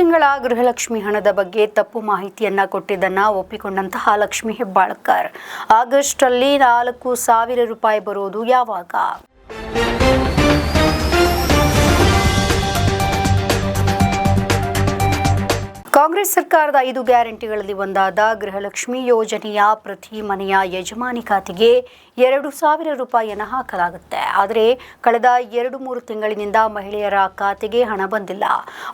ತಿಂಗಳ ಗೃಹಲಕ್ಷ್ಮಿ ಹಣದ ಬಗ್ಗೆ ತಪ್ಪು ಮಾಹಿತಿಯನ್ನ ಕೊಟ್ಟಿದ್ದನ್ನ ಒಪ್ಪಿಕೊಂಡಂತಹ ಲಕ್ಷ್ಮಿ ಹೆಬ್ಬಾಳ್ಕರ್ ಆಗಸ್ಟ್ ಅಲ್ಲಿ 4,000 ರೂಪಾಯಿ ಬರೋದು ಯಾವಾಗ? ಕಾಂಗ್ರೆಸ್ ಸರ್ಕಾರದ 5 ಗ್ಯಾರಂಟಿಗಳಲ್ಲಿ ಒಂದಾದ ಗೃಹಲಕ್ಷ್ಮಿ ಯೋಜನೆಯ ಪ್ರತಿ ಮನೆಯ ಯಜಮಾನಿ ಖಾತೆಗೆ 2,000 ರೂಪಾಯಿಯನ್ನು ಹಾಕಲಾಗುತ್ತೆ. ಆದರೆ ಕಳೆದ 2-3 ತಿಂಗಳಿನಿಂದ ಮಹಿಳೆಯರ ಖಾತೆಗೆ ಹಣ ಬಂದಿಲ್ಲ.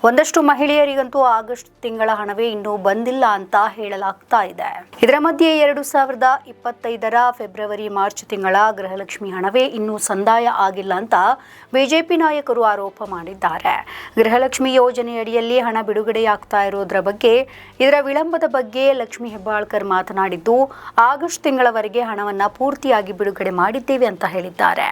ಒಂದಷ್ಟು ಮಹಿಳೆಯರಿಗಂತೂ ಆಗಸ್ಟ್ ತಿಂಗಳ ಹಣವೇ ಇನ್ನೂ ಬಂದಿಲ್ಲ ಅಂತ ಹೇಳಲಾಗ್ತಾ ಇದೆ. ಇದರ ಮಧ್ಯೆ 2025ರ ಫೆಬ್ರವರಿ ಮಾರ್ಚ್ ತಿಂಗಳ ಗೃಹಲಕ್ಷ್ಮಿ ಹಣವೇ ಇನ್ನೂ ಸಂದಾಯ ಆಗಿಲ್ಲ ಅಂತ ಬಿಜೆಪಿ ನಾಯಕರು ಆರೋಪ ಮಾಡಿದ್ದಾರೆ. ಗೃಹಲಕ್ಷ್ಮಿ ಯೋಜನೆಯಡಿಯಲ್ಲಿ ಹಣ ಬಿಡುಗಡೆಯಾಗ್ತಾ ಇರೋದ್ರ ಬಗ್ಗೆ ಇದರ ವಿಳಂಬದ ಬಗ್ಗೆ ಲಕ್ಷ್ಮಿ ಹೆಬ್ಬಾಳ್ಕರ್ ಮಾತನಾಡಿದ್ದು, ಆಗಸ್ಟ್ ತಿಂಗಳವರೆಗೆ ಹಣವನ್ನ ಪೂರ್ತಿಯಾಗಿ ಬಿಡುಗಡೆ ಮಾಡಿದ್ದೇವೆ ಅಂತ ಹೇಳಿದ್ದಾರೆ.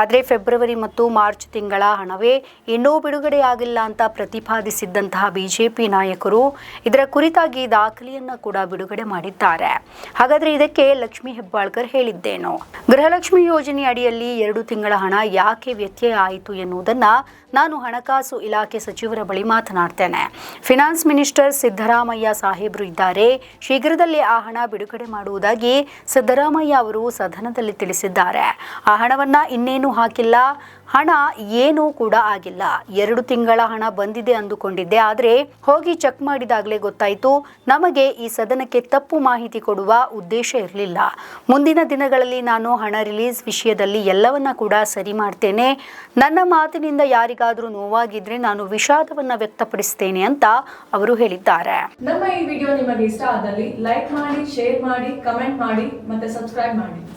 ಆದರೆ ಫೆಬ್ರವರಿ ಮತ್ತು ಮಾರ್ಚ್ ತಿಂಗಳ ಹಣವೇ ಇನ್ನೂ ಬಿಡುಗಡೆಯಾಗಿಲ್ಲ ಅಂತ ಪ್ರತಿಪಾದಿಸಿದ್ದಂತಹ ಬಿಜೆಪಿ ನಾಯಕರು ಇದರ ಕುರಿತಾಗಿ ದಾಖಲೆಯನ್ನ ಕೂಡ ಬಿಡುಗಡೆ ಮಾಡಿದ್ದಾರೆ. ಹಾಗಾದ್ರೆ ಇದಕ್ಕೆ ಲಕ್ಷ್ಮಿ ಹೆಬ್ಬಾಳ್ಕರ್ ಹೇಳಿದ್ದೇನು? ಗೃಹಲಕ್ಷ್ಮಿ ಯೋಜನೆ ಅಡಿಯಲ್ಲಿ 2 ತಿಂಗಳ ಹಣ ಯಾಕೆ ವ್ಯತ್ಯಯ ಆಯಿತು ಎನ್ನುವುದನ್ನ ನಾನು ಹಣಕಾಸು ಇಲಾಖೆ ಸಚಿವರ ಬಳಿ ಮಾತನಾಡ್ತೇನೆ. ಫಿನಾನ್ಸ್ ಮಿನಿಸ್ಟರ್ ಸಿದ್ದರಾಮಯ್ಯ ಸಾಹೇಬರು ಇದ್ದಾರೆ. ಶೀಘ್ರದಲ್ಲೇ ಆ ಹಣ ಬಿಡುಗಡೆ ಮಾಡುವುದಾಗಿ ಸಿದ್ದರಾಮಯ್ಯ ಅವರು ಸದನದಲ್ಲಿ ತಿಳಿಸಿದ್ದಾರೆ. ಆ ಹಣವನ್ನ ಇನ್ನೇನು ಹಾಕಿಲ್ಲ, ಹಣ ಏನೂ ಕೂಡ ಆಗಿಲ್ಲ. 2 ತಿಂಗಳ ಹಣ ಬಂದಿದೆ ಅಂದುಕೊಂಡಿದ್ದೆ. ಆದರೆ ಹೋಗಿ ಚೆಕ್ ಮಾಡಿದಾಗಲೇ ಗೊತ್ತಾಯಿತು ನಮಗೆ ಈ ಸದನಕ್ಕೆ ತಪ್ಪು ಮಾಹಿತಿ ಕೊಡುವ ಉದ್ದೇಶ ಇರಲಿಲ್ಲ. ಮುಂದಿನ ದಿನಗಳಲ್ಲಿ ನಾನು ಹಣ ರಿಲೀಸ್ ವಿಷಯದಲ್ಲಿ ಎಲ್ಲವನ್ನ ಕೂಡ ಸರಿ ಮಾಡ್ತೇನೆ. ನನ್ನ ಮಾತಿನಿಂದ ಯಾರಿಗಾದರೂ ನೋವಾಗಿದ್ರೆ ನಾನು ವಿಷಾದವನ್ನ ವ್ಯಕ್ತಪಡಿಸ್ತೇನೆ ಅಂತ ಅವರು ಹೇಳಿದ್ದಾರೆ. ನಮ್ಮ ಈ ವಿಡಿಯೋ ನಿಮಗೆ ಇಷ್ಟ ಆದಲ್ಲಿ ಲೈಕ್ ಮಾಡಿ, ಶೇರ್ ಮಾಡಿ, ಕಮೆಂಟ್ ಮಾಡಿ ಮತ್ತೆ ಸಬ್ಸ್ಕ್ರೈಬ್ ಮಾಡಿ.